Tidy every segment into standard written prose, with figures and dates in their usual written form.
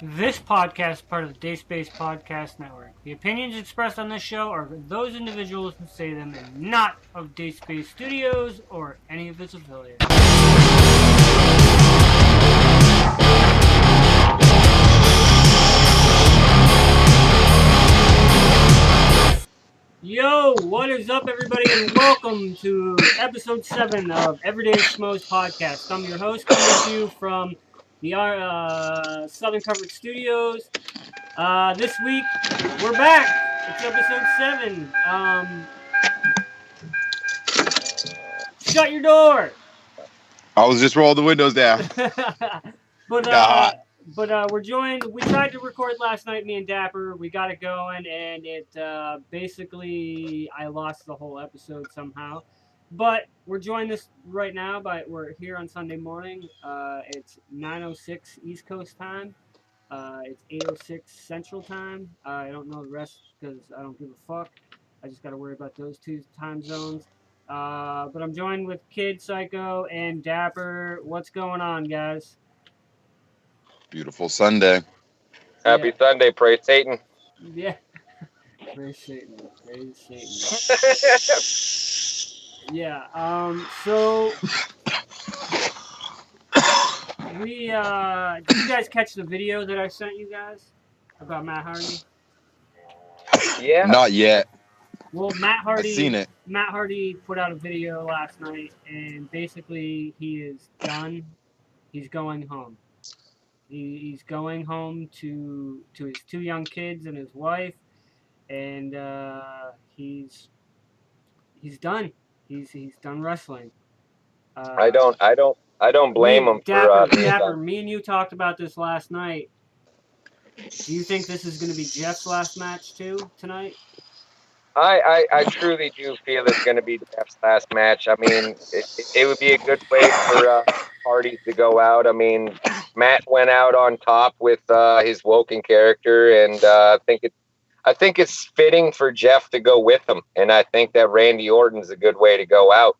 This podcast is part of the Dayspace Podcast Network. The opinions expressed on this show are of those individuals who say them and not of Dayspace Studios or any of its affiliates. Yo, what is up, everybody, and welcome to episode 7 of EverdaySchmoesPodcast. I'm your host, coming to you from the Southern Comfort Studios. This week, we're back. It's episode 7. Shut your door. I was just rolling the windows down. But we're joined. We tried to record last night, me and Dapper. We got it going, and it basically I lost the whole episode somehow. But we're joined this right now we're here on Sunday morning. It's 9:06 East Coast time. It's 8:06 Central time. I don't know the rest because I don't give a fuck. I just got to worry about those two time zones. But I'm joined with KiddSyko and Dapper. What's going on, guys? Beautiful Sunday. Happy Sunday, praise Satan. Yeah. Praise Satan. Praise Satan. Yeah. So we did you guys catch the video that I sent you guys about Matt Hardy? Yeah. Not yet. Well, Matt Hardy. I've seen it. Matt Hardy put out a video last night, and basically he is done. He's going home. He's going home to his 2 young kids and his wife, and he's done. He's done wrestling. I don't blame him for Dapper, me and you talked about this last night. Do you think this is going to be Jeff's last match too tonight? I truly do feel it's going to be Jeff's last match. I mean, it would be a good way for Hardy to go out. I mean, Matt went out on top with his Woken character, and I think it's fitting for Jeff to go with him. And I think that Randy Orton's a good way to go out.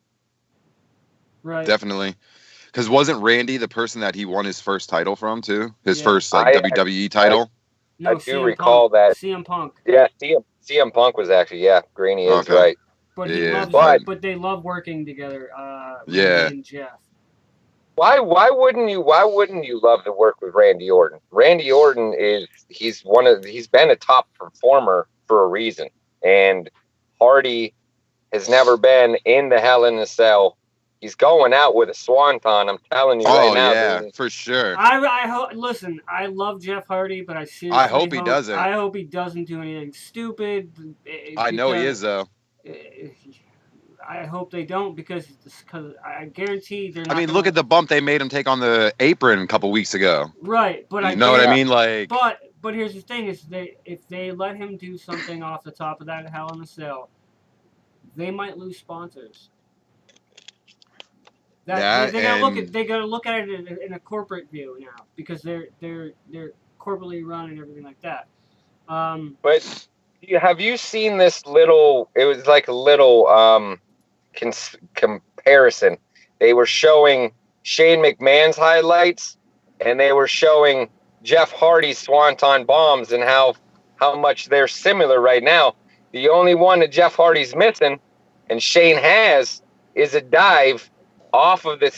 Right. Definitely. Because wasn't Randy the person that he won his first title from, too? His first WWE title? No, I do recall that. CM Punk. Yeah, CM Punk was actually, Greenie is right. But they love working together. Randy and Jeff. Why wouldn't you love to work with Randy Orton? Randy Orton he's been a top performer for a reason, and Hardy has never been in the Hell in a Cell. He's going out with a swanton. I'm telling you right now. Oh yeah, for sure. Listen, I love Jeff Hardy, but I hope he doesn't. I hope he doesn't do anything stupid. I know he is though. I hope they don't because I guarantee they're not. I mean, look at the bump they made him take on the apron a couple weeks ago. Right, but you know what I mean? Like, but here's the thing: if they let him do something off the top of that Hell in a Cell, they might lose sponsors. They gotta look at it in a corporate view now because they're corporately run and everything like that. But have you seen this little? It was like a little comparison. They were showing Shane McMahon's highlights, and they were showing Jeff Hardy's Swanton bombs and how much they're similar right now. The only one that Jeff Hardy's missing, and Shane has, is a dive off the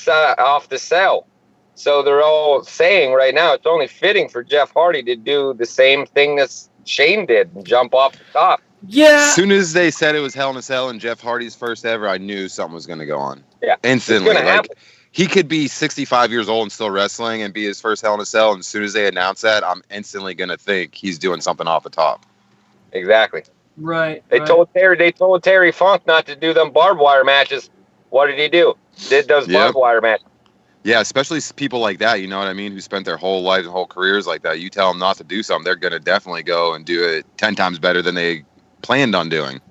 cell. So they're all saying right now it's only fitting for Jeff Hardy to do the same thing as Shane did and jump off the top. Yeah. As soon as they said it was Hell in a Cell and Jeff Hardy's first ever, I knew something was going to go on. Yeah. Instantly. He could be 65 years old and still wrestling and be his first Hell in a Cell. And as soon as they announce that, I'm instantly going to think he's doing something off the top. Exactly. Right. They told Terry Funk not to do them barbed wire matches. What did he do? Did those barbed wire matches. Yeah, especially people like that, you know what I mean, who spent their whole lives and whole careers like that. You tell them not to do something, they're going to definitely go and do it 10 times better than they planned on doing.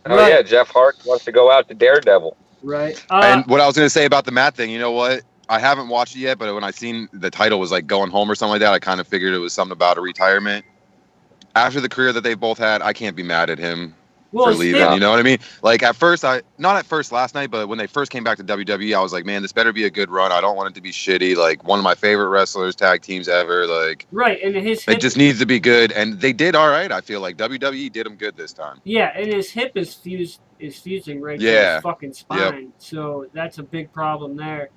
Oh, yeah, Jeff Hart wants to go out to Daredevil. Right. And what I was going to say about the Matt thing, you know what? I haven't watched it yet, but when I seen the title was like Going Home or something like that, I kind of figured it was something about a retirement. After the career that they both had, I can't be mad at him. Well, for his leaving. hip- You know what I mean? Like at first, not at first last night, but when they first came back to WWE, I was like, man, this better be a good run. I don't want it to be shitty. Like one of my favorite wrestlers, tag teams ever. Like Right, and his hip it just needs to be good, and they did all right. I feel like WWE did them good this time. Yeah, and his hip is fusing right to Yeah. his fucking spine. So that's a big problem there.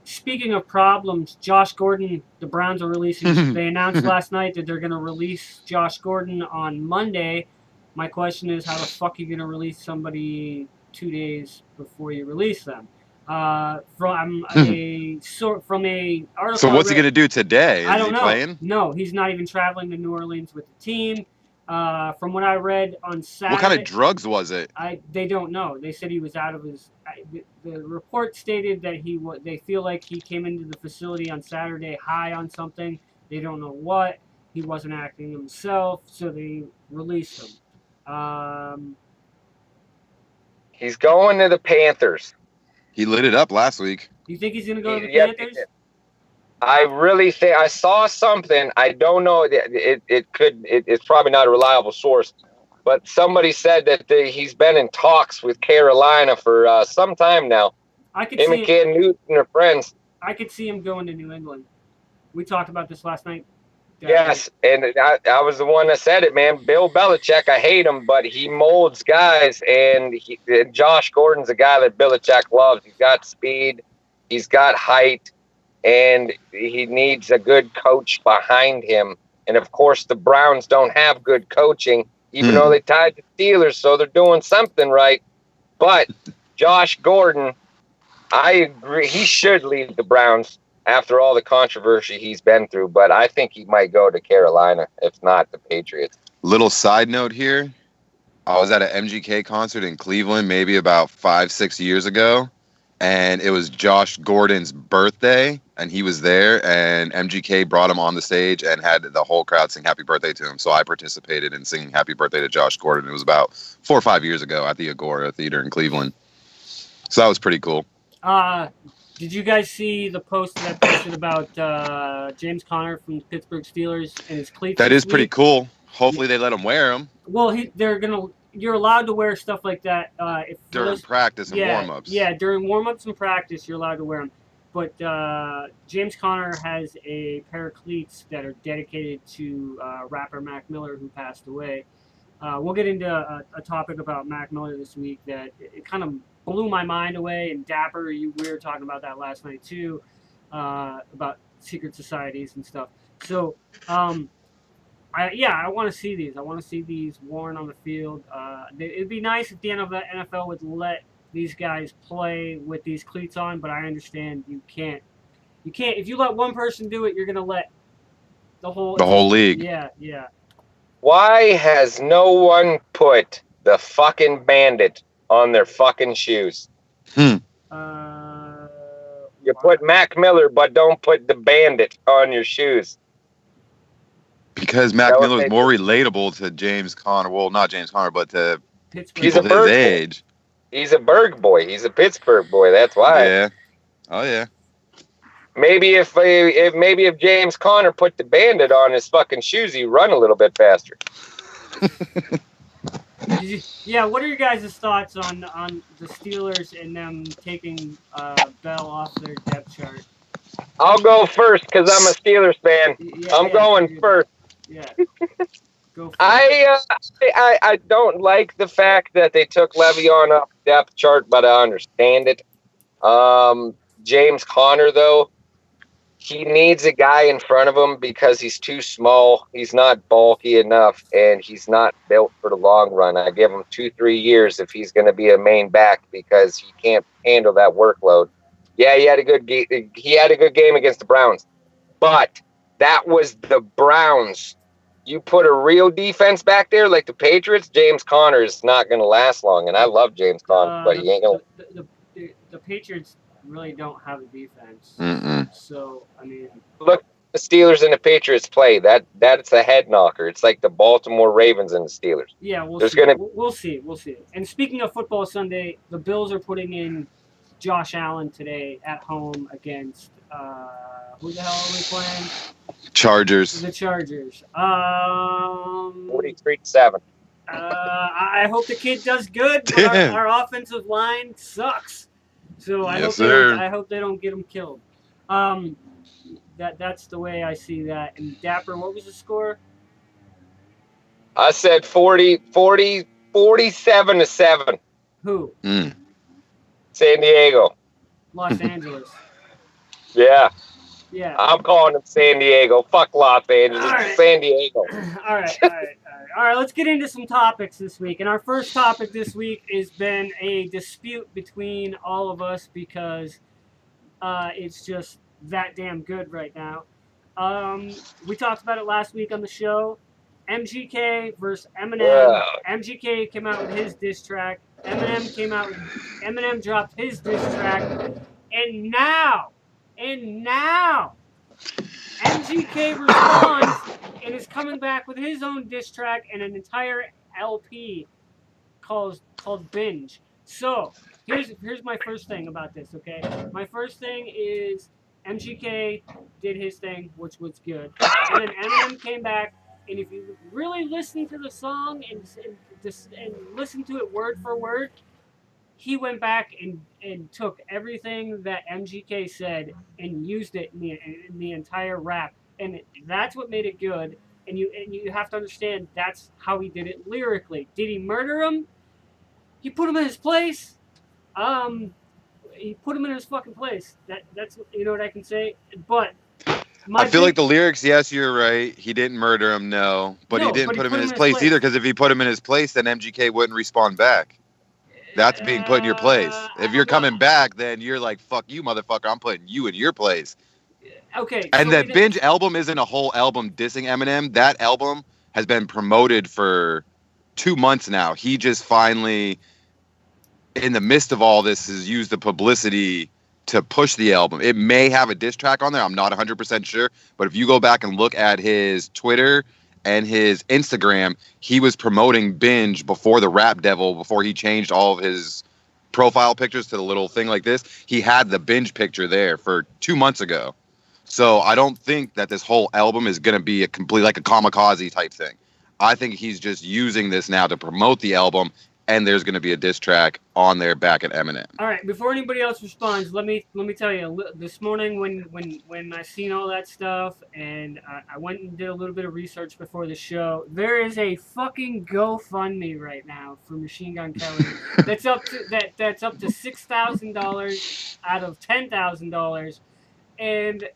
Speaking of problems, Josh Gordon, the Browns are releasing. They announced last night that they're going to release Josh Gordon on Monday. My question is, how the fuck are you going to release somebody 2 days before you release them? From a article. So what's he gonna do today? I Is don't he know. playing? No, he's not even traveling to New Orleans with the team. From what I read on Saturday, What kind of drugs was it? they don't know. They said he was out of his. The report stated that they feel like he came into the facility on Saturday high on something. They don't know what. He wasn't acting himself, so they released him. He's going to the Panthers. He lit it up last week. You think he's gonna go to the Yeah, Panthers? I really think I saw something. I don't know. It's probably not a reliable source, but somebody said that he's been in talks with Carolina for some time now. Him and Cam Newton are friends. I could see him going to New England. We talked about this last night. Yes, and I was the one that said it, man. Bill Belichick, I hate him, but he molds guys, and Josh Gordon's a guy that Belichick loves. He's got speed, he's got height, and he needs a good coach behind him. And, of course, the Browns don't have good coaching, even though they tied the Steelers, so they're doing something right. But Josh Gordon, I agree, he should leave the Browns after all the controversy he's been through, but I think he might go to Carolina, if not the Patriots. Little side note here. I was at an MGK concert in Cleveland maybe about 5-6 years ago, and it was Josh Gordon's birthday, and he was there, and MGK brought him on the stage and had the whole crowd sing happy birthday to him. So I participated in singing happy birthday to Josh Gordon. It was about 4 or 5 years ago at the Agora Theater in Cleveland. So that was pretty cool. Did you guys see the post that I posted about James Conner from the Pittsburgh Steelers and his cleats? That is pretty cool. Hopefully they let him wear them. Well, you're allowed to wear stuff like that during practice and warm-ups. Yeah, during warm-ups and practice, you're allowed to wear them. But James Conner has a pair of cleats that are dedicated to rapper Mac Miller, who passed away. We'll get into a topic about Mac Miller this week that it kind of blew my mind away. And Dapper, we were talking about that last night too, about secret societies and stuff. So, I want to see these. I want to see these worn on the field. It'd be nice if the NFL would let these guys play with these cleats on, but I understand you can't. If you let one person do it, you're gonna let the whole league. Yeah. Why has no one put the fucking bandit on their fucking shoes? You put Mac Miller, but don't put the bandit on your shoes. Because Mac Miller is more relatable to James Conner. Well, not James Conner, but to people his age. He's a Berg boy. He's a Pittsburgh boy. That's why. Yeah. Oh yeah. Maybe if James Conner put the bandit on his fucking shoes, he'd run a little bit faster. What are your guys' thoughts on the Steelers and them taking Bell off their depth chart? I'll go first because I'm a Steelers fan. I'm going first. Yeah. Go for I don't like the fact that they took Le'Veon off the depth chart, but I understand it. James Conner, though, he needs a guy in front of him because he's too small. He's not bulky enough, and he's not built for the long run. I give him 2-3 years if he's going to be a main back because he can't handle that workload. Yeah, he had a good game against the Browns, but that was the Browns. You put a real defense back there like the Patriots, James Conner is not going to last long. And I love James Conner, but he ain't going to. The Patriots really don't have a defense. So, I mean. Look, the Steelers and the Patriots play. That's a head knocker. It's like the Baltimore Ravens and the Steelers. Yeah, we'll see. We'll see. And speaking of Football Sunday, the Bills are putting in Josh Allen today at home against who the hell are we playing? Chargers. The Chargers. 43-7. I hope the kid does good, but our offensive line sucks. So I hope they don't get him killed. That's the way I see that. And Dapper, what was the score? I said 47-7. Who? San Diego. Los Angeles. Yeah. Yeah. I'm calling it San Diego. Fuck Los Angeles. Right. San Diego. All right. Let's get into some topics this week. And our first topic this week has been a dispute between all of us because it's just that damn good right now. We talked about it last week on the show. MGK versus Eminem. MGK came out with his diss track. Eminem dropped his diss track. And now, MGK responds and is coming back with his own diss track and an entire LP called Binge. So, here's my first thing about this, okay? My first thing is MGK did his thing, which was good. And then Eminem came back, and if you really listen to the song and listen to it word for word, he went back and took everything that MGK said and used it in the entire rap. And that's what made it good. And you have to understand that's how he did it lyrically. Did he murder him? He put him in his place. He put him in his fucking place. That's what I can say. But I feel like the lyrics, yes, you're right. He didn't murder him, no. But he didn't put him in his place either, because if he put him in his place, then MGK wouldn't respond back. That's being put in your place. If you're coming back, then you're like, fuck you, motherfucker. I'm putting you in your place. Okay. And the Binge album isn't a whole album dissing Eminem. That album has been promoted for 2 months now. He just finally, in the midst of all this, has used the publicity to push the album. It may have a diss track on there. I'm not 100% sure. But if you go back and look at his Twitter and his Instagram, he was promoting Binge before the Rap Devil, before he changed all of his profile pictures to the little thing like this. He had the Binge picture there for 2 months ago. So I don't think that this whole album is going to be a complete, like a kamikaze type thing. I think he's just using this now to promote the album, and there's going to be a diss track on there back at Eminem. All right, before anybody else responds, let me tell you. This morning, when I seen all that stuff, and I went and did a little bit of research before the show, there is a fucking GoFundMe right now for Machine Gun Kelly. that's up to $6,000 out of $10,000, and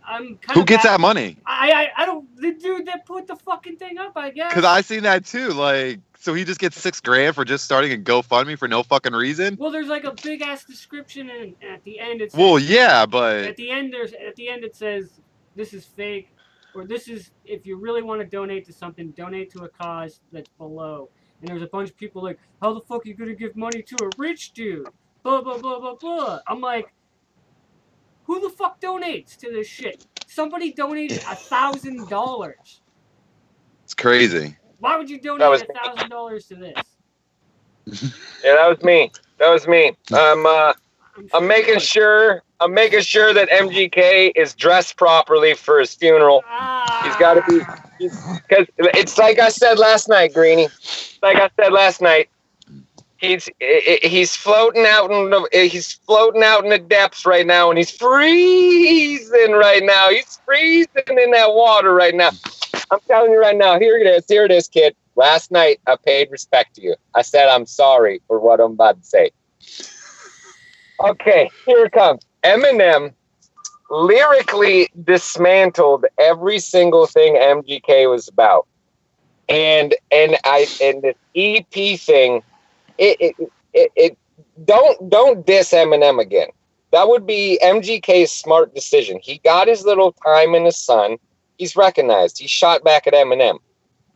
I'm kind Who gets that money? I don't. The dude that put the fucking thing up, I guess. Because I seen that too. Like, so he just gets $6,000 for just starting a GoFundMe for no fucking reason. Well, there's like a big ass description, and at the end it says, well, yeah, but at the end it says this is fake, or this is, if you really want to donate to something, donate to a cause that's below. And there's a bunch of people like, how the fuck are you gonna give money to a rich dude? Blah blah blah blah blah. I'm like, who the fuck donates to this shit? Somebody donated $1,000. It's crazy. Why would you donate $1,000 to this? Yeah, that was me. I'm making sure that MGK is dressed properly for his funeral. He's got to be, because it's like I said last night, Greenie. He's floating out in the depths right now, and he's freezing right now. He's freezing in that water right now. I'm telling you right now. Here it is, kid. Last night I paid respect to you. I said I'm sorry for what I'm about to say. Okay, here it comes. Eminem lyrically dismantled every single thing MGK was about, and this EP thing. It don't diss Eminem again. That would be MGK's smart decision. He got his little time in the sun. He's recognized. He shot back at Eminem.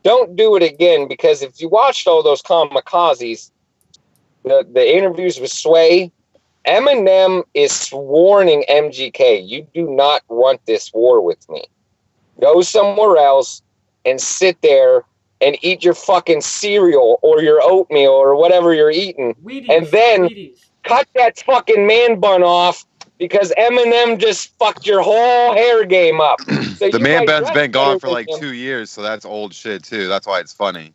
Don't do it again, because if you watched all those kamikazes, the interviews with Sway, Eminem is warning MGK, you do not want this war with me. Go somewhere else and sit there and eat your fucking cereal or your oatmeal or whatever you're eating. Wheaties, and then cut that fucking man bun off because Eminem just fucked your whole hair game up. So The you man might Ben's dress been gone better for than like him. 2 years, so that's old shit too. That's why it's funny.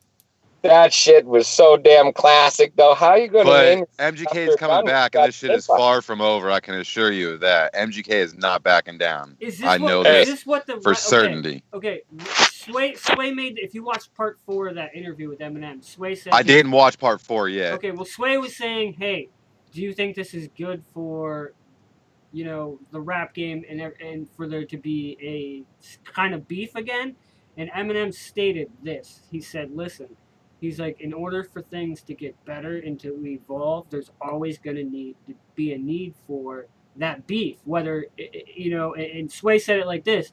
That shit was so damn classic, though. How are you going to name But it MGK after is a coming gun back, and got this shit is hip-hop? far from over. I can assure you of that. MGK is not backing down. I know Is this this what the for okay, certainty. Okay, Sway made. If you watched part 4 of that interview with Eminem, Sway said I didn't watch part 4 yet. Okay, well, Sway was saying, "Hey, do you think this is good for, the rap game and for there to be a kind of beef again?" And Eminem stated this. He said, "Listen, he's like, in order for things to get better and to evolve, there's always going to need to be a need for that beef. Whether And Sway said it like this.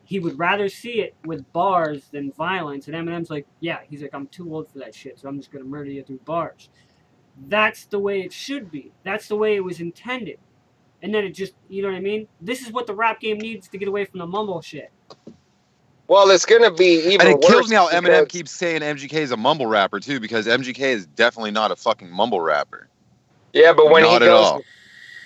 He would rather see it with bars than violence. And Eminem's like, yeah, he's like, I'm too old for that shit, so I'm just going to murder you through bars. That's the way it should be. That's the way it was intended. And then it just, you know what I mean? This is what the rap game needs to get away from the mumble shit. Well, it's going to be even And it worse. kills me how because- Eminem keeps saying MGK is a mumble rapper too, because MGK is definitely not a fucking mumble rapper. Yeah, but when Not he at goes, all.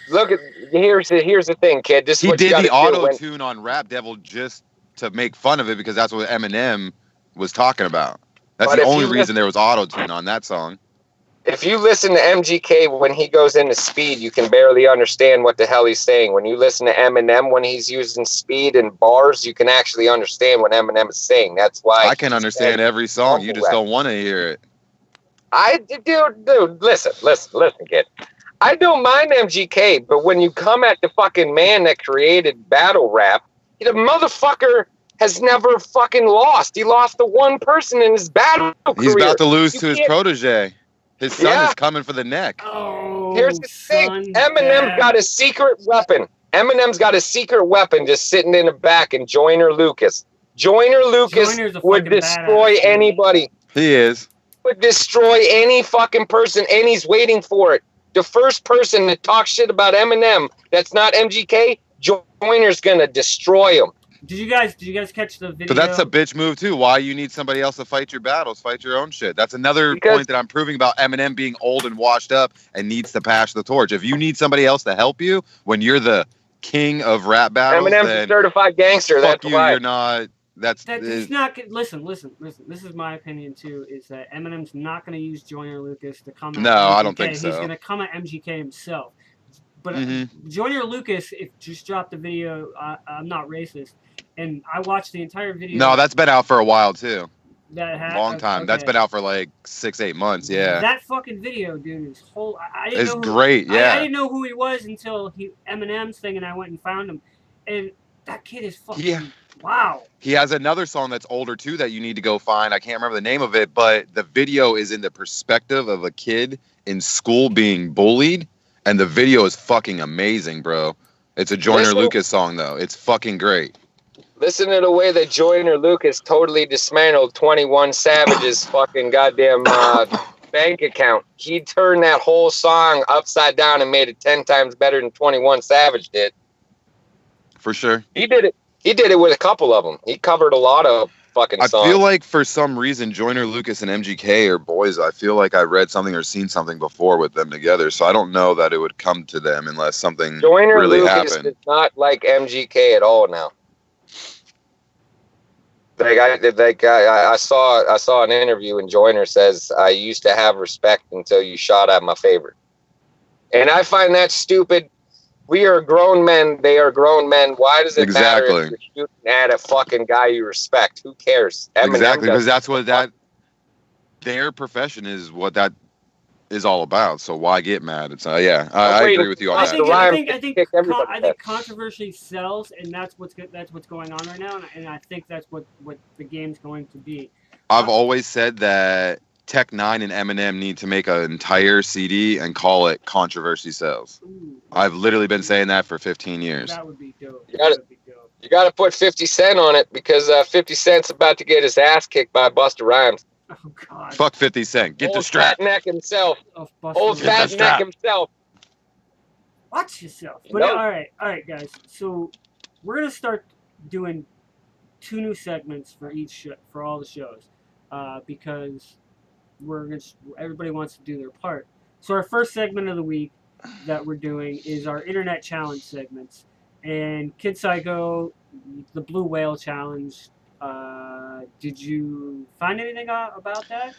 look at here's the thing, kid. This is He what you did gotta the do auto when- tune on Rap Devil just to make fun of it, because that's what Eminem was talking about. That's But the if only you reason there was auto tune on that song. If you listen to MGK when he goes into speed, you can barely understand what the hell he's saying. When you listen to Eminem when he's using speed and bars, you can actually understand what Eminem is saying. That's why I can understand every song. You just don't want to hear it. Dude, listen, kid. I don't mind MGK, but when you come at the fucking man that created battle rap, the motherfucker has never fucking lost. He lost to one person in his battle career. He's about to lose You to his can't- protege. His son Yeah. is coming for the neck. Oh, Here's the thing. Eminem's Dad. got a secret weapon. Eminem's got a secret weapon just sitting in the back, and Joyner Lucas. Joyner Lucas Joyner's a would fucking destroy badass, dude. anybody. He is. Would destroy any fucking person, and he's waiting for it. The first person that talks shit about Eminem that's not MGK, Joyner's gonna destroy him. Did you guys catch the video? But that's a bitch move too. Why you need somebody else to fight your battles? Fight your own shit. That's another point that I'm proving about Eminem being old and washed up and needs to pass the torch. If you need somebody else to help you when you're the king of rap battles, Eminem's then a certified gangster. fuck That's you. why. You're not. He's not. Listen. This is my opinion too. Is that Eminem's not going to use Joyner Lucas to come at No, MGK. I don't think so. He's going to come at MGK himself. But Mhm. Joyner Lucas just dropped the video. I'm not racist, and I watched the entire video. No, that's been out for a while too. Long time. Okay. That's been out for like 6-8 months. Yeah. That fucking video, dude, is whole. I didn't It's know great. Yeah. I didn't know who he was until Eminem's thing, and I went and found him, and that kid is fucking. Yeah. Wow. He has another song that's older too that you need to go find. I can't remember the name of it, but the video is in the perspective of a kid in school being bullied, and the video is fucking amazing, bro. It's a Joyner Lucas song though. It's fucking great. Listen to the way that Joyner Lucas totally dismantled 21 Savage's fucking goddamn bank account. He turned that whole song upside down and made it 10 times better than 21 Savage did. For sure. He did it. He did it with a couple of them. He covered a lot of fucking songs. I feel like for some reason Joyner Lucas and MGK are boys. I feel like I read something or seen something before with them together, so I don't know that it would come to them unless something Joyner really Lucas happened. is not like MGK at all now. I saw an interview and Joyner says, I used to have respect until you shot at my favorite. And I find that stupid. We are grown men. They are grown men. Why does it matter if you're shooting at a fucking guy you respect? Who cares? Exactly, because that's what their profession is, what that is all about. So why get mad? It's I agree with you on that. I think controversy sells, and that's what's going on right now, and I think that's what the game's going to be. I've always said that Tech 9 and Eminem need to make an entire CD and call it Controversy Sells. Ooh, I've literally been saying that for 15 years. That would be dope. You got to put 50 Cent on it because 50 Cent's about to get his ass kicked by Busta Rhymes. Oh God! Fuck 50 Cent. Get the strap. Fat neck himself. Old fat neck himself. Watch yourself. But all right, guys. So we're gonna start doing 2 new segments for for all the shows, because everybody wants to do their part. So our first segment of the week that we're doing is our internet challenge segments. And KiddSyko, the Blue Whale Challenge. Did you find anything about that?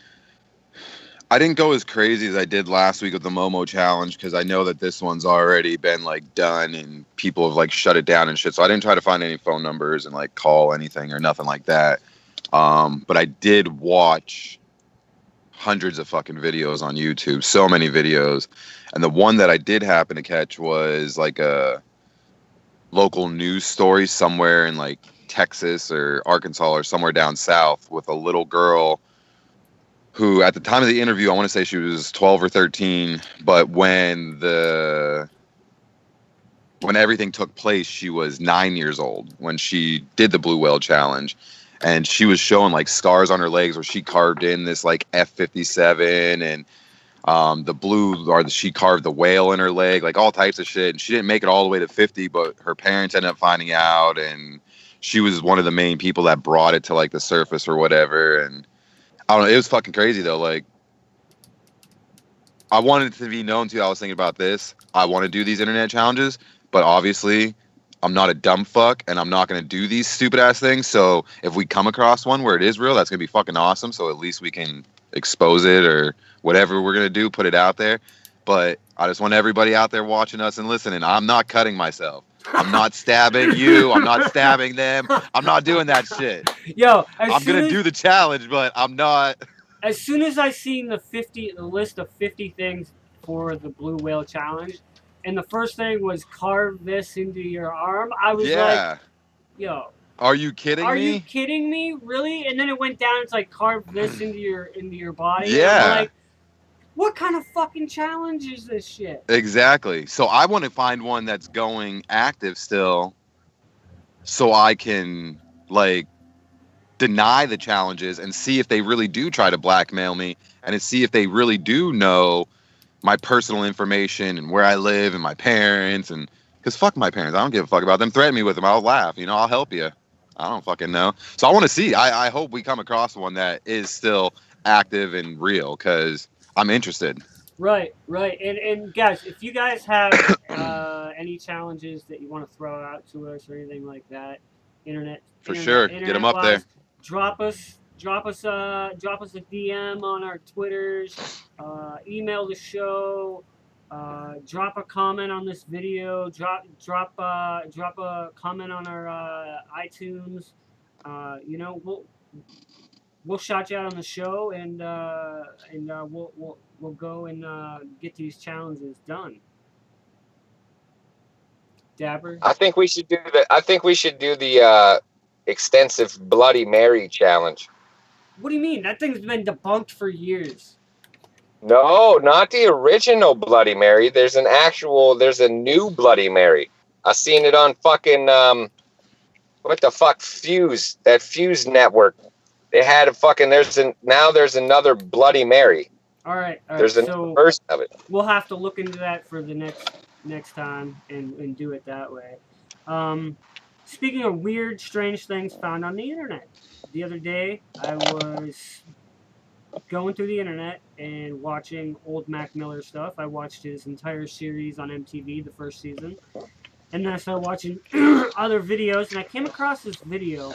I didn't go as crazy as I did last week with the Momo challenge because I know that this one's already been like done and people have like shut it down and shit. So I didn't try to find any phone numbers and like call anything or nothing like that. But I did watch hundreds of fucking videos on YouTube, so many videos. And the one that I did happen to catch was like a local news story somewhere in like Texas or Arkansas or somewhere down south with a little girl who at the time of the interview, I want to say she was 12 or 13, but when everything took place, she was 9 years old when she did the Blue Whale Challenge. And she was showing like scars on her legs where she carved in this like F-57 and she carved the whale in her leg, like all types of shit. And she didn't make it all the way to 50, but her parents ended up finding out, and she was one of the main people that brought it to like the surface or whatever. And I don't know, it was fucking crazy though. Like, I wanted it to be known too. I was thinking about this. I want to do these internet challenges, but obviously I'm not a dumb fuck and I'm not going to do these stupid ass things. So if we come across one where it is real, that's going to be fucking awesome. So at least we can expose it or whatever we're going to do, put it out there. But I just want everybody out there watching us and listening. I'm not cutting myself. I'm not stabbing you. I'm not stabbing them. I'm not doing that shit. Yo, I'm going to do the challenge, but I'm not. As soon as I seen the list of 50 things for the Blue Whale Challenge, and the first thing was carve this into your arm, I was like, yo. Are you kidding me? Are you kidding me? Really? And then it went down, it's like carve this into your body. Yeah. And I'm like, what kind of fucking challenge is this shit? Exactly. So I want to find one that's going active still so I can like deny the challenges and see if they really do try to blackmail me and to see if they really do know my personal information and where I live and my parents. And because fuck my parents, I don't give a fuck about them. Threaten me with them, I'll laugh, I'll help you. I don't fucking know. So I want to see. I hope we come across one that is still active and real because I'm interested. Right. And guys, if you guys have any challenges that you want to throw out to us or anything like that, for sure, get them up there. Drop us a DM on our Twitters, email the show, drop a comment on this video, drop a comment on our iTunes. We'll shout you out on the show, and we'll go and get these challenges done. Dapper? I think we should do the extensive Bloody Mary challenge. What do you mean? That thing's been debunked for years. No, not the original Bloody Mary. There's a new Bloody Mary. I seen it on fucking what the fuck, Fuse, that Fuse network. They had now there's another Bloody Mary. All right. There's a version of it. We'll have to look into that for the next time and do it that way. Speaking of weird, strange things found on the internet, the other day I was going through the internet and watching old Mac Miller stuff. I watched his entire series on MTV, the first season, and then I started watching other videos, and I came across this video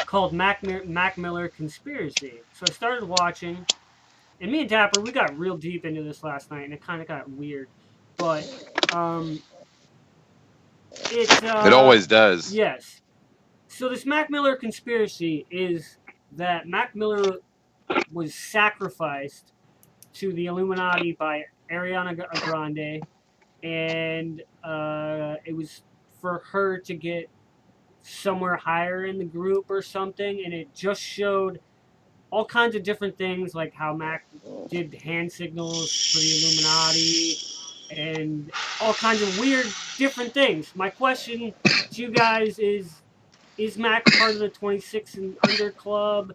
called Mac Miller Conspiracy. So I started watching, and me and Dapper, we got real deep into this last night, and it kind of got weird. But it always does. Yes. So this Mac Miller conspiracy is that Mac Miller was sacrificed to the Illuminati by Ariana Grande, and it was for her to get somewhere higher in the group or something, and it just showed all kinds of different things, like how Mac did hand signals for the Illuminati and all kinds of weird different things. My question to you guys is Mac part of the 26 and under club?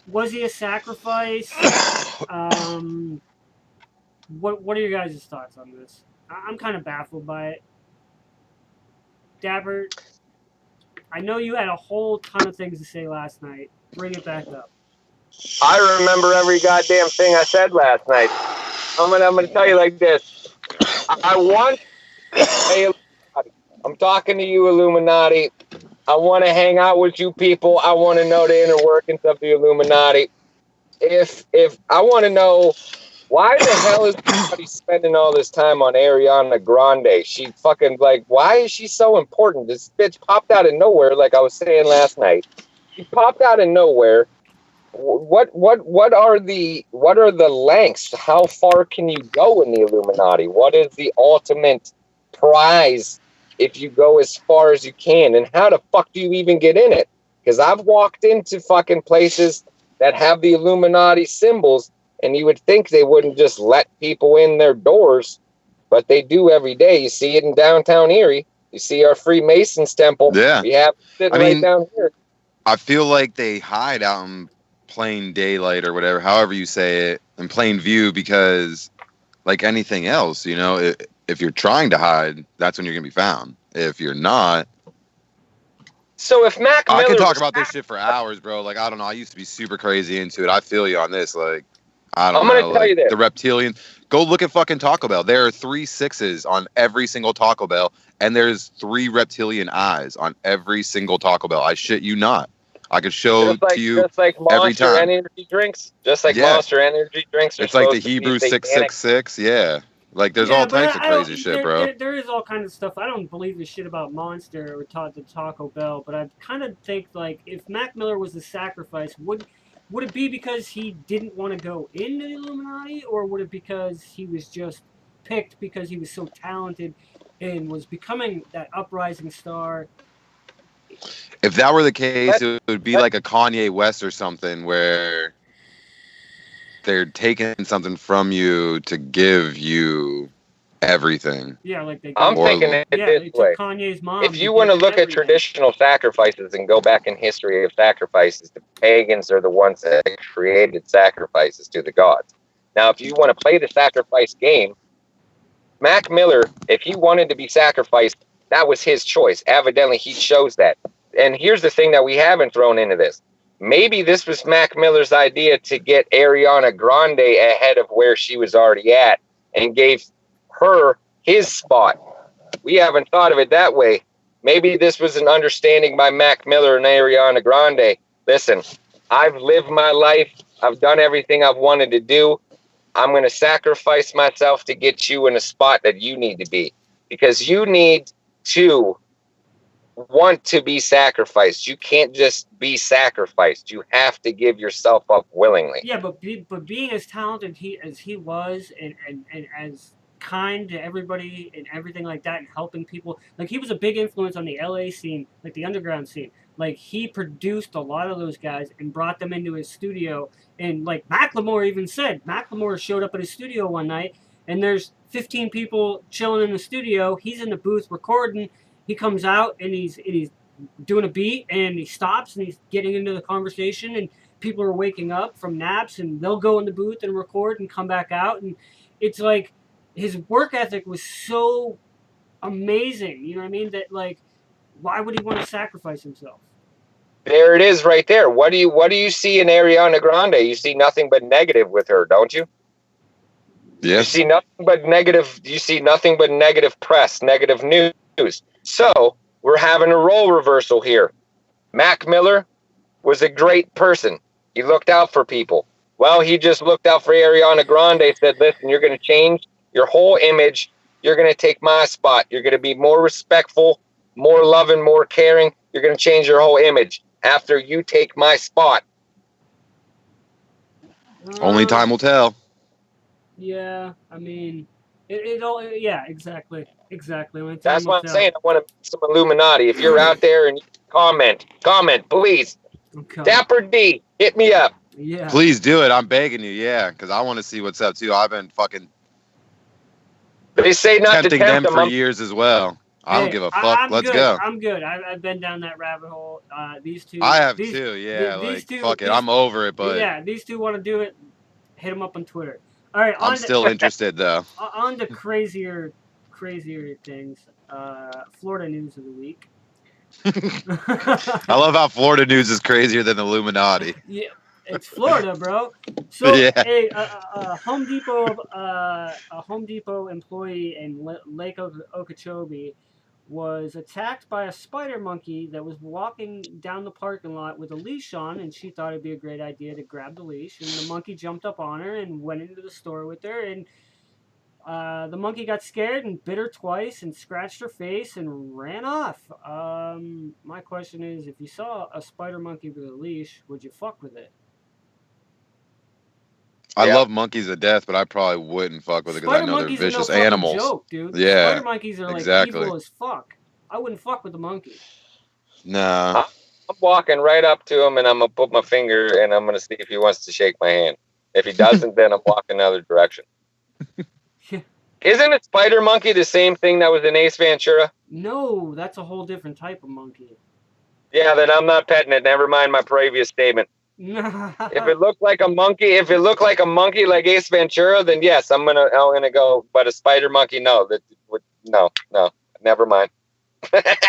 Was he a sacrifice? What are your guys' thoughts on this? I'm kind of baffled by it. Dapper, I know you had a whole ton of things to say last night. Bring it back up. I remember every goddamn thing I said last night. I'm gonna tell you like this. I want I'm talking to you, Illuminati. I want to hang out with you people. I want to know the inner workings of the Illuminati. If I want to know why the hell is everybody spending all this time on Ariana Grande? She fucking why is she so important? This bitch popped out of nowhere, like I was saying last night. She popped out of nowhere. What are the lengths? How far can you go in the Illuminati? What is the ultimate prize if you go as far as you can? And how the fuck do you even get in it? Because I've walked into fucking places that have the Illuminati symbols, and you would think they wouldn't just let people in their doors, but they do every day. You see it in downtown Erie. You see our Freemasons temple. Yeah. We have it right down here. I feel like they hide out in plain daylight or whatever, however you say it, in plain view, because like anything else, you know, if you're trying to hide, that's when you're gonna be found. If you're not, so if Mac Miller, I could talk about this shit for hours, bro. Like, I don't know, I used to be super crazy into it. I feel you on this. Like, I don't know. I'm gonna tell you this. The reptilian. Go look at fucking Taco Bell. There are 3 6s on every single Taco Bell, and there's 3 reptilian eyes on every single Taco Bell. I shit you not. I could show to you just like every time. Monster Energy drinks, just like Monster Energy drinks. It's like the Hebrew 666. Yeah, like there's all types of crazy shit, bro. There is all kinds of stuff. I don't believe this shit about Monster or the Taco Bell, but I kind of think like if Mac Miller was the sacrifice, would it be because he didn't want to go into the Illuminati, or would it because he was just picked because he was so talented and was becoming that uprising star? If that were the case, it would be like a Kanye West or something, where they're taking something from you to give you everything. Yeah, like I'm thinking it this way. Kanye's mom. If you want to look at traditional sacrifices and go back in history of sacrifices, the pagans are the ones that created sacrifices to the gods. Now, if you want to play the sacrifice game, Mac Miller, if he wanted to be sacrificed, that was his choice. Evidently, he chose that. And here's the thing that we haven't thrown into this. Maybe this was Mac Miller's idea to get Ariana Grande ahead of where she was already at and gave her his spot. We haven't thought of it that way. Maybe this was an understanding by Mac Miller and Ariana Grande. Listen, I've lived my life. I've done everything I've wanted to do. I'm going to sacrifice myself to get you in a spot that you need to be, because you need to want to be sacrificed. You can't just be sacrificed. You have to give yourself up willingly. Yeah, but being as talented as he was, and as kind to everybody and everything like that, and helping people, like he was a big influence on the LA scene, like the underground scene. Like he produced a lot of those guys and brought them into his studio. And like Macklemore even said, Macklemore showed up at his studio one night and there's 15 people chilling in the studio. He's in the booth recording. He comes out and he's doing a beat, and he stops and he's getting into the conversation, and people are waking up from naps and they'll go in the booth and record and come back out. And it's like his work ethic was so amazing. You know what I mean? That like, why would he want to sacrifice himself? There it is right there. What do you see in Ariana Grande? You see nothing but negative with her, don't you? Yes. You see nothing but negative. You see nothing but negative press, negative news. So we're having a role reversal here. Mac Miller was a great person. He looked out for people. Well, he just looked out for Ariana Grande, said, listen, you're going to change your whole image. You're going to take my spot. You're going to be more respectful, more loving, more caring. You're going to change your whole image after you take my spot. Only time will tell. Yeah, I mean, it all, yeah, exactly. That's what I'm saying. I want to some Illuminati. If you're out there and you comment, please. Okay. Dapper D, hit me up. Yeah. Please do it. I'm begging you. Yeah, because I want to see what's up too. I've been fucking. They say not to tempt them for years as well. I don't give a fuck. Let's go. I'm good. I've been down that rabbit hole. These two. I have too. Yeah, these two, fuck it. I'm over it. But yeah, these two want to do it. Hit them up on Twitter. All right. I'm still interested though. On to crazier things. Florida news of the week. I love how Florida news is crazier than the Illuminati. Yeah, It's Florida, bro. So Yeah. a Home Depot employee in Lake Okeechobee was attacked by a spider monkey that was walking down the parking lot with a leash on, and she thought it'd be a great idea to grab the leash, and the monkey jumped up on her and went into the store with her, and the monkey got scared and bit her twice and scratched her face and ran off. My question is, if you saw a spider monkey with a leash, would you fuck with it? I Yeah. love monkeys to death, but I probably wouldn't fuck with it because I know they're vicious animals. Joke, dude. Yeah, Spider monkeys are like exactly. evil as fuck. I wouldn't fuck with the monkey. Nah. I'm walking right up to him and I'm gonna put my finger and I'm gonna see if he wants to shake my hand. If he doesn't, then I'm walking another direction. Isn't a spider monkey the same thing that was in Ace Ventura? No, that's a whole different type of monkey. Yeah, then I'm not petting it. Never mind my previous statement. If it looked like a monkey, like Ace Ventura, then yes, I'm gonna go. But a spider monkey, no. No, never mind. Fuck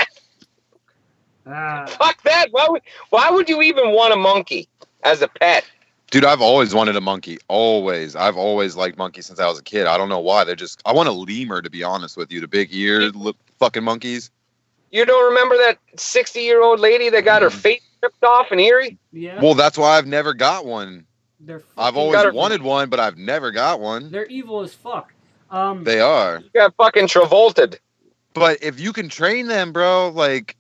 that. Why would you even want a monkey as a pet? Dude, I've always wanted a monkey. Always. I've always liked monkeys since I was a kid. I don't know why. I want a lemur, to be honest with you. The big ears, fucking monkeys. You don't remember that 60-year-old lady that got her face ripped off in Erie? Yeah. Well, that's why I've never got one. I've always wanted one, but I've never got one. They're evil as fuck. They are. You got fucking Travolted. But if you can train them, bro, like,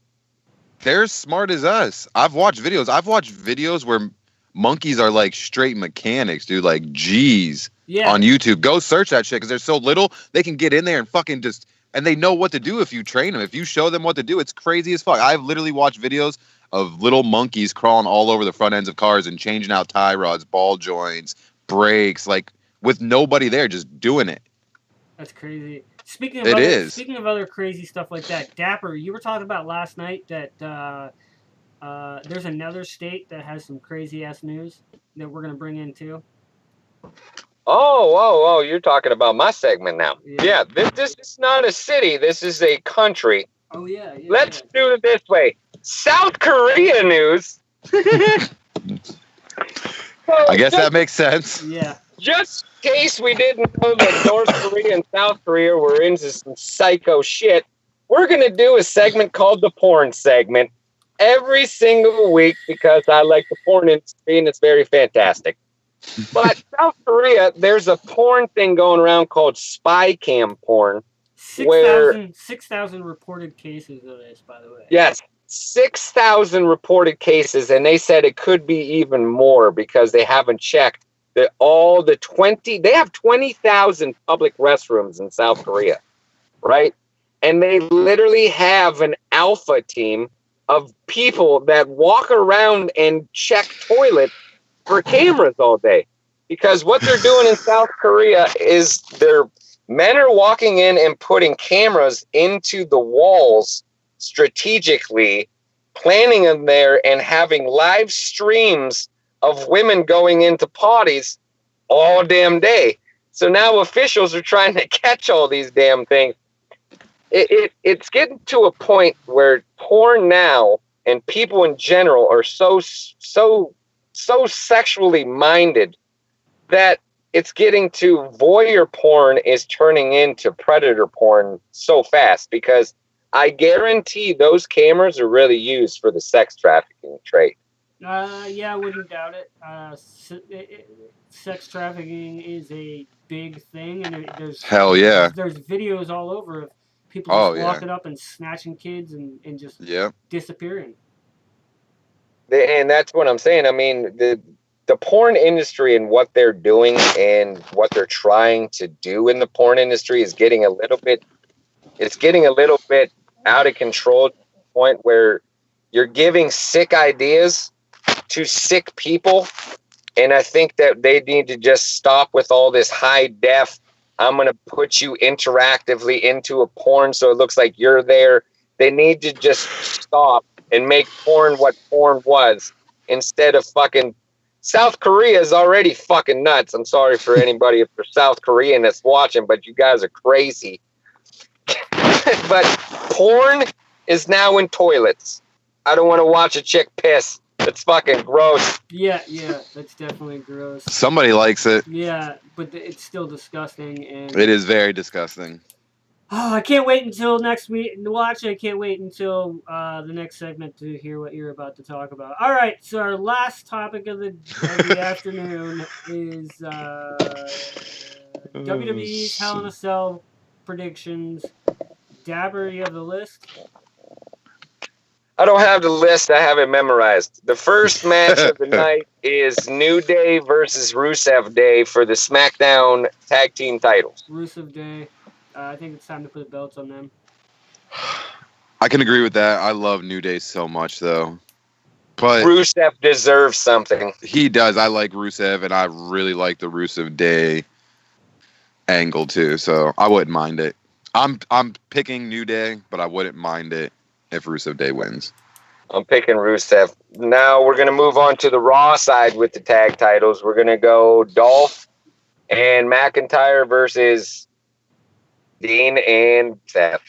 they're as smart as us. I've watched videos where monkeys are like straight mechanics, dude. Like, geez. Yeah. On YouTube. Go search that shit because they're so little. They can get in there and fucking just... And they know what to do if you train them. If you show them what to do, it's crazy as fuck. I've literally watched videos of little monkeys crawling all over the front ends of cars and changing out tie rods, ball joints, brakes, like with nobody there, just doing it. That's crazy. Speaking of other crazy stuff like that, Dapper, you were talking about last night that there's another state that has some crazy ass news that we're gonna bring in too. Oh, you're talking about my segment now. Yeah, this is not a city. This is a country. Oh, yeah. Let's do it this way. South Korea news. I guess that makes sense. Yeah. Just in case we didn't know that North Korea and South Korea were into some psycho shit, we're going to do a segment called the porn segment every single week because I like the porn industry and it's very fantastic. But South Korea, there's a porn thing going around called spy cam porn. 6,000 reported cases of this, by the way. Yes, 6,000 reported cases, and they said it could be even more because they haven't checked that they have 20,000 public restrooms in South Korea, right? And they literally have an alpha team of people that walk around and check toilets for cameras all day, because what they're doing in South Korea is men are walking in and putting cameras into the walls strategically, planting them there and having live streams of women going into potties all damn day. So now officials are trying to catch all these damn things. It's getting to a point where porn now and people in general are so sexually minded that it's getting to voyeur porn is turning into predator porn so fast, because I guarantee those cameras are really used for the sex trafficking trade. Yeah, I wouldn't doubt it. Sex trafficking is a big thing, and there's videos all over of people just walking up and snatching kids and just disappearing. And that's what I'm saying. I mean, the porn industry and what they're doing and what they're trying to do in the porn industry is getting a little bit out of control, to the point where you're giving sick ideas to sick people. And I think that they need to just stop with all this high def. I'm going to put you interactively into a porn so it looks like you're there. They need to just stop and make porn what porn was, instead of fucking... South Korea is already fucking nuts. I'm sorry for anybody if you're South Korean that's watching, but you guys are crazy. But porn is now in toilets. I don't want to watch a chick piss. It's fucking gross. Yeah, that's definitely gross. Somebody likes it. Yeah, but it's still disgusting. And It is very disgusting. Oh, I can't wait until next week. Well, actually, I can't wait until the next segment to hear what you're about to talk about. All right, so our last topic of the afternoon is WWE's Hell in a Cell predictions. Dapper, you have the list? I don't have the list. I have it memorized. The first match of the night is New Day versus Rusev Day for the SmackDown Tag Team titles. Rusev Day. I think it's time to put the belts on them. I can agree with that. I love New Day so much, though. But Rusev deserves something. He does. I like Rusev, and I really like the Rusev Day angle, too. So I wouldn't mind it. I'm picking New Day, but I wouldn't mind it if Rusev Day wins. I'm picking Rusev. Now we're going to move on to the Raw side with the tag titles. We're going to go Dolph and McIntyre versus Dean and Seth.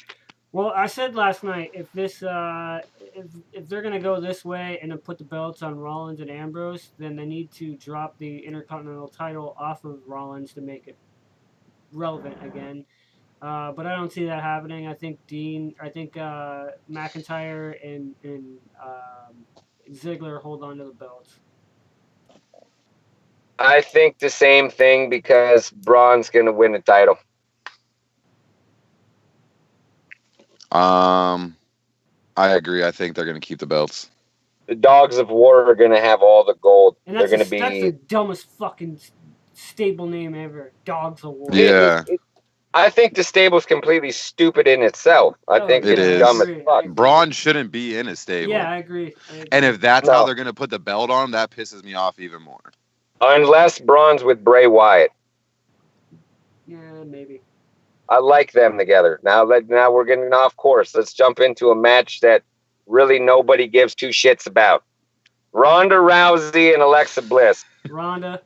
Well, I said last night if this if they're gonna go this way and then put the belts on Rollins and Ambrose, then they need to drop the Intercontinental title off of Rollins to make it relevant again. But I don't see that happening. I think McIntyre and Ziggler hold on to the belts. I think the same thing because Braun's going to win the title. I agree. I think they're going to keep the belts. The Dogs of War are going to have all the gold. And they're going to be... That's the dumbest fucking stable name ever. Dogs of War. Yeah. I think the stable's completely stupid in itself. I think it's dumb as fuck. Braun shouldn't be in a stable. Yeah, I agree. And if that's how they're going to put the belt on, that pisses me off even more. Unless Braun's with Bray Wyatt. Yeah, maybe. I like them together. Now we're getting off course. Let's jump into a match that really nobody gives two shits about. Ronda Rousey and Alexa Bliss. Ronda.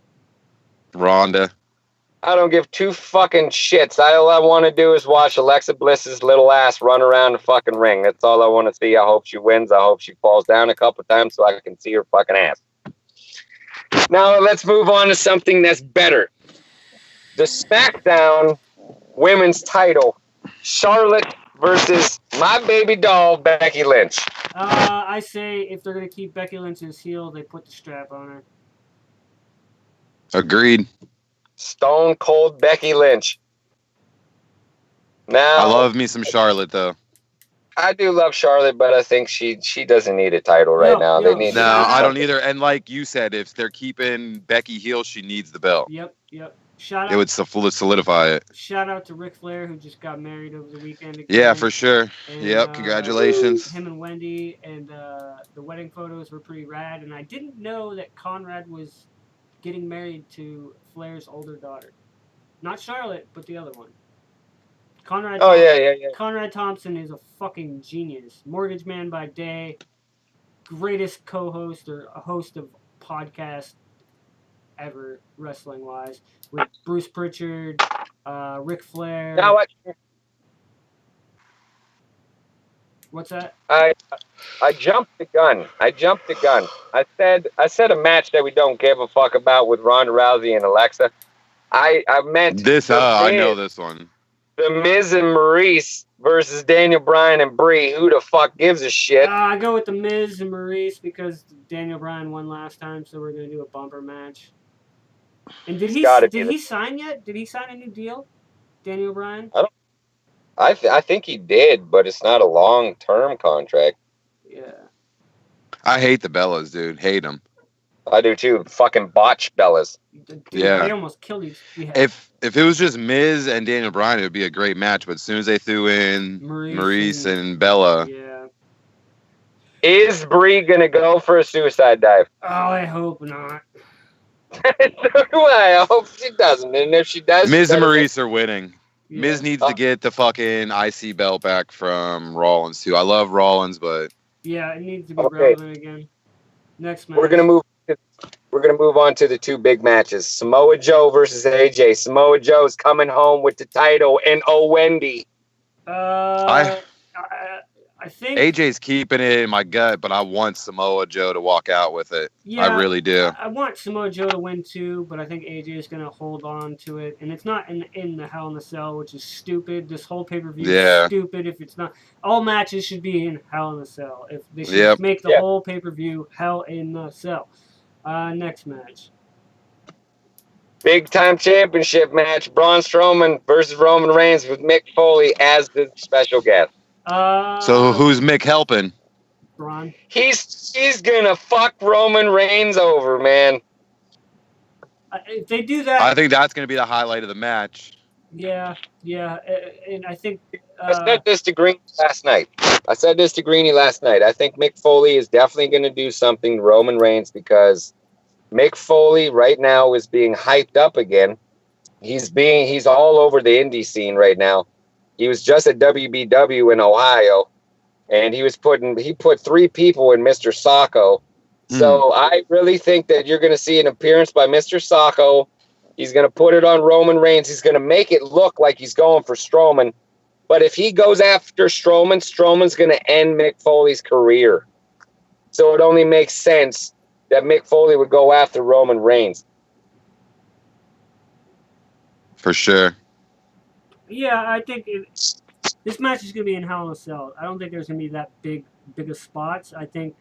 I don't give two fucking shits. All I want to do is watch Alexa Bliss's little ass run around the fucking ring. That's all I want to see. I hope she wins. I hope she falls down a couple times so I can see her fucking ass. Now let's move on to something that's better. The SmackDown Women's title. Charlotte versus my baby doll, Becky Lynch. I say if they're going to keep Becky Lynch's heel, they put the strap on her. Agreed. Stone Cold Becky Lynch. Now, I love me some Charlotte, though. I do love Charlotte, but I think she doesn't need a title right now. They need. No, I don't either. And like you said, if they're keeping Becky heel, she needs the belt. Yep. Shout out. It would solidify it. Shout out to Ric Flair, who just got married over the weekend. Again. Yeah, for sure. And, congratulations. Him and Wendy, and the wedding photos were pretty rad. And I didn't know that Conrad was getting married to Flair's older daughter. Not Charlotte, but the other one. Conrad. Yeah. Conrad Thompson is a fucking genius. Mortgage man by day, greatest co-host or a host of podcast ever, wrestling wise, with Bruce Pritchard, Ric Flair. Now What's that? I jumped the gun. I said a match that we don't give a fuck about with Ronda Rousey and Alexa. I meant this. I know this one. The Miz and Maurice versus Daniel Bryan and Brie. Who the fuck gives a shit? I go with the Miz and Maurice because Daniel Bryan won last time, so we're gonna do a bumper match. And did he sign yet? Did he sign a new deal, Daniel Bryan? I think he did, but it's not a long-term contract. Yeah. I hate the Bellas, dude. Hate them. I do too. Fucking botch Bellas. Dude, yeah. They almost killed each other. If it was just Miz and Daniel Bryan, it would be a great match. But as soon as they threw in Maurice and Bella. Yeah. Is Brie going to go for a suicide dive? Oh, I hope not. So do I. I hope she doesn't. And if she does... Miz and Maurice are winning. Yeah. Miz needs to get the fucking IC belt back from Rollins, too. I love Rollins, but... Yeah, it needs to be relevant again. Next match. We're gonna move on to the two big matches. Samoa Joe versus AJ. Samoa Joe's coming home with the title, and Wendy. I I think AJ's keeping it in my gut, but I want Samoa Joe to walk out with it. Yeah, I really do. I want Samoa Joe to win too, but I think AJ is gonna hold on to it, and it's not in the Hell in a Cell, which is stupid. This whole pay-per-view is stupid. If it's not, all matches should be in Hell in a Cell. If they should make the whole pay-per-view Hell in the Cell. Next match. Big time championship match: Braun Strowman versus Roman Reigns with Mick Foley as the special guest. So who's Mick helping? Braun. He's gonna fuck Roman Reigns over, man. If they do that, I think that's gonna be the highlight of the match. Yeah, and I think I said this to Greenie last night. I think Mick Foley is definitely gonna do something to Roman Reigns because Mick Foley right now is being hyped up again. He's all over the indie scene right now. He was just at WBW in Ohio, and he put 3 people in Mr. Syko. So I really think that you're going to see an appearance by Mr. Syko. He's going to put it on Roman Reigns. He's going to make it look like he's going for Strowman. But if he goes after Strowman, Strowman's going to end Mick Foley's career. So it only makes sense that Mick Foley would go after Roman Reigns. For sure. Yeah, I think this match is going to be in Hell in a Cell. I don't think there's going to be that big of spots. I think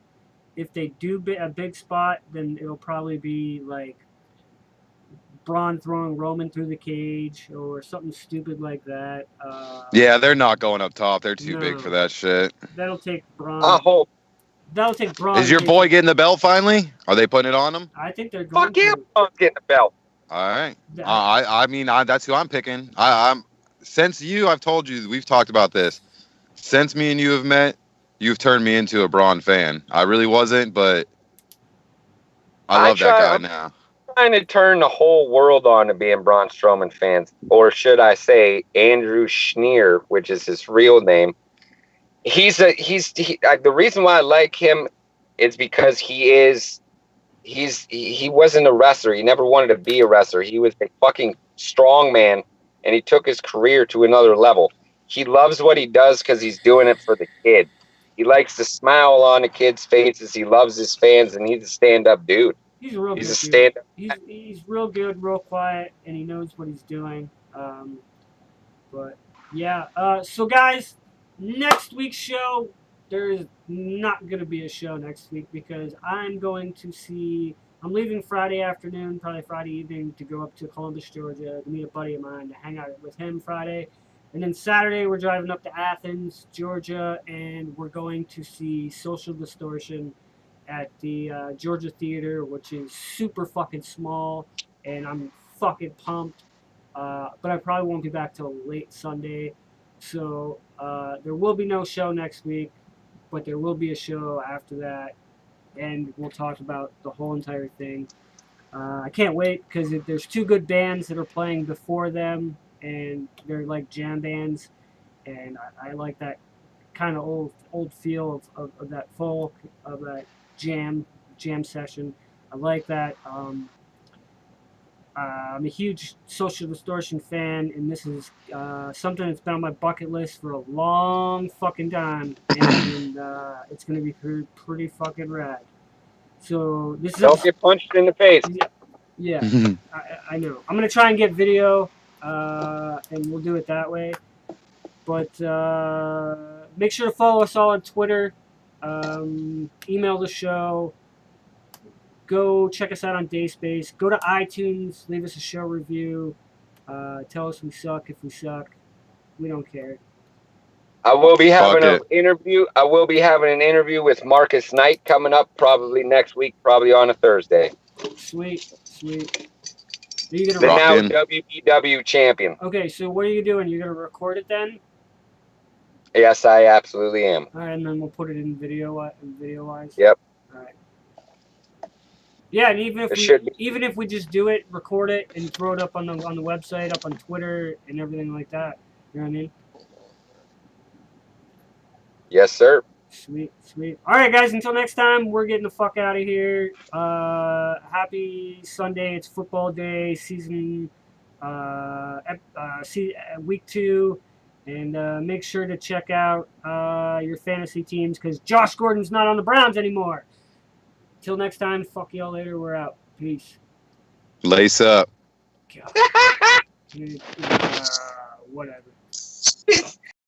if they do a big spot, then it'll probably be like Braun throwing Roman through the cage or something stupid like that. Yeah, they're not going up top. They're too big for that shit. That'll take Braun. I hope. That'll take Braun. Is your boy getting the belt finally? Are they putting it on him? I think they're going to. Fuck yeah, Braun's getting the belt. All right. I mean, that's who I'm picking. I'm since I've told you, we've talked about this. Since me and you have met, you've turned me into a Braun fan. I really wasn't, but I love that guy now. I'm trying to turn the whole world on to being Braun Strowman fans, or should I say Andrew Schneer, which is his real name. The reason why I like him is because he wasn't a wrestler. He never wanted to be a wrestler. He was a fucking strong man, and he took his career to another level. He loves what he does because he's doing it for the kid. He likes to smile on the kids' faces. He loves his fans, and he's a stand-up dude. He's a real good stand-up. He's real good, real quiet, and he knows what he's doing. But yeah. So guys, next week's show, there is not going to be a show next week because I'm leaving Friday afternoon, probably Friday evening, to go up to Columbus, Georgia, to meet a buddy of mine to hang out with him Friday. And then Saturday, we're driving up to Athens, Georgia, and we're going to see Social Distortion at the Georgia Theater, which is super fucking small, and I'm fucking pumped. But I probably won't be back till late Sunday. So there will be no show next week, but there will be a show after that, and we'll talk about the whole entire thing. I can't wait because there's 2 good bands that are playing before them, and they're like jam bands, and I like that kind of old feel of that folk, of that jam session. I like that. I'm a huge Social Distortion fan, and this is something that's been on my bucket list for a long fucking time, and it's going to be pretty fucking rad. So this Don't get punched in the face. Yeah, I know. I'm going to try and get video, and we'll do it that way. But make sure to follow us all on Twitter. Email the show. Go check us out on Dayspace. Go to iTunes. Leave us a show review. Tell us we suck if we suck. We don't care. I will be having an interview. I will be having an interview with Marcus Knight coming up probably next week, probably on a Thursday. Sweet. Are you gonna the now WBW champion. Okay, so what are you doing? You're gonna record it then? Yes, I absolutely am. All right, and then we'll put it in video wise. Yep. All right. Yeah, and even if we just do it, record it, and throw it up on the website, up on Twitter, and everything like that. You know what I mean? Yes, sir. Sweet. All right, guys. Until next time, we're getting the fuck out of here. Happy Sunday. It's football day. Season. Week 2. And make sure to check out your fantasy teams because Josh Gordon's not on the Browns anymore. Till next time, fuck y'all later. We're out. Peace. Lace up. God. Dude, whatever.